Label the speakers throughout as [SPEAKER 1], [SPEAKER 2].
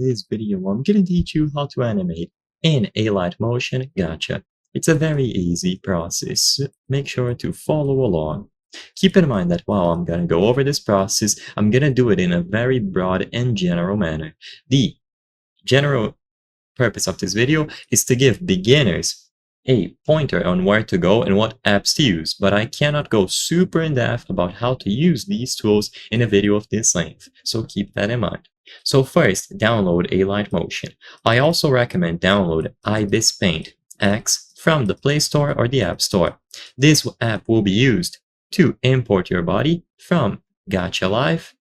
[SPEAKER 1] this video, I'm gonna teach you how to animate in Alight Motion Gacha. It's a very easy process. Make sure to follow along. Keep in mind that while I'm gonna go over this process, I'm gonna do it in a very broad and general manner. The general purpose of this video is to give beginners a pointer on where to go and what apps to use, but I cannot go super in depth about how to use these tools in a video of this length, so keep that in mind. So first, download Alight Motion. I also recommend download Ibis Paint X from the Play Store or the App Store. This app will be used to import your body from Gacha Life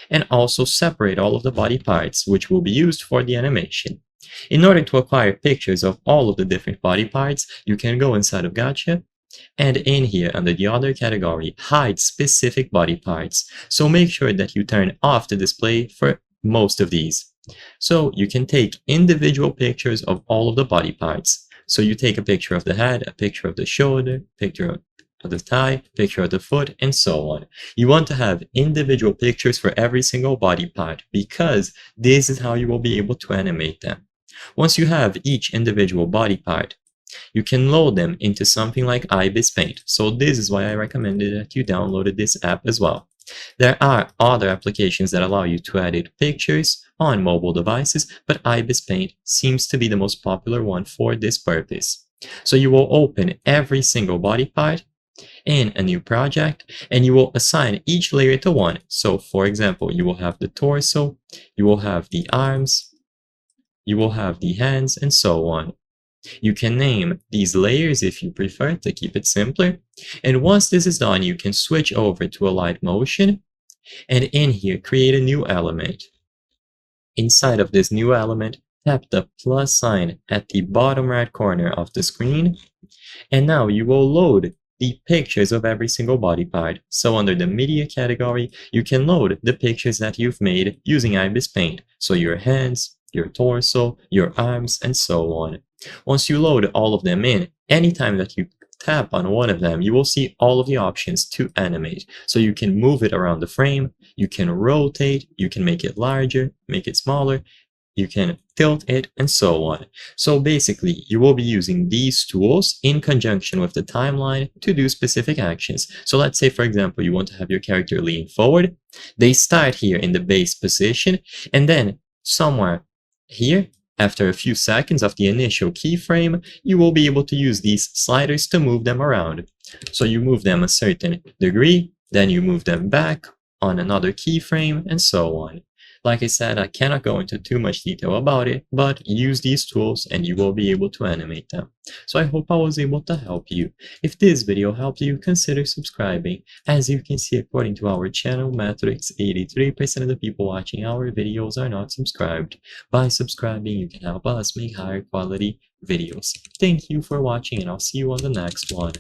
[SPEAKER 1] and also separate all of the body parts, which will be used for the animation. In order to acquire pictures of all of the different body parts, you can go inside of Gacha, and in here under the other category, hide specific body parts. So make sure that you turn off the display for most of these. So you can take individual pictures of all of the body parts. So you take a picture of the head, a picture of the shoulder, picture of the thigh, picture of the foot, and so on. You want to have individual pictures for every single body part because this is how you will be able to animate them. Once you have each individual body part, you can load them into something like Ibis Paint. So this is why I recommended that you downloaded this app as well. There are other applications that allow you to edit pictures on mobile devices, but Ibis Paint seems to be the most popular one for this purpose. So you will open every single body part in a new project, and you will assign each layer to one. So for example, you will have the torso, you will have the arms, you will have the hands, and so on. You can name these layers if you prefer to keep it simpler. And once this is done, you can switch over to Alight Motion, and in here, create a new element. Inside of this new element, tap the plus sign at the bottom right corner of the screen, and now you will load the pictures of every single body part. So under the media category, you can load the pictures that you've made using Ibis Paint. So your hands, your torso, your arms, and so on. Once you load all of them in, anytime that you tap on one of them, you will see all of the options to animate. So you can move it around the frame, you can rotate, you can make it larger, make it smaller, you can tilt it, and so on. So basically, you will be using these tools in conjunction with the timeline to do specific actions. So let's say, for example, you want to have your character lean forward. They start here in the base position, and then somewhere here, after a few seconds of the initial keyframe, you will be able to use these sliders to move them around. So you move them a certain degree, then you move them back on another keyframe, and so on. Like I said, I cannot go into too much detail about it, but use these tools and you will be able to animate them. So I hope I was able to help you. If this video helped you, consider subscribing. As you can see, according to our channel metrics, 83% of the people watching our videos are not subscribed. By subscribing, you can help us make higher quality videos. Thank you for watching, and I'll see you on the next one.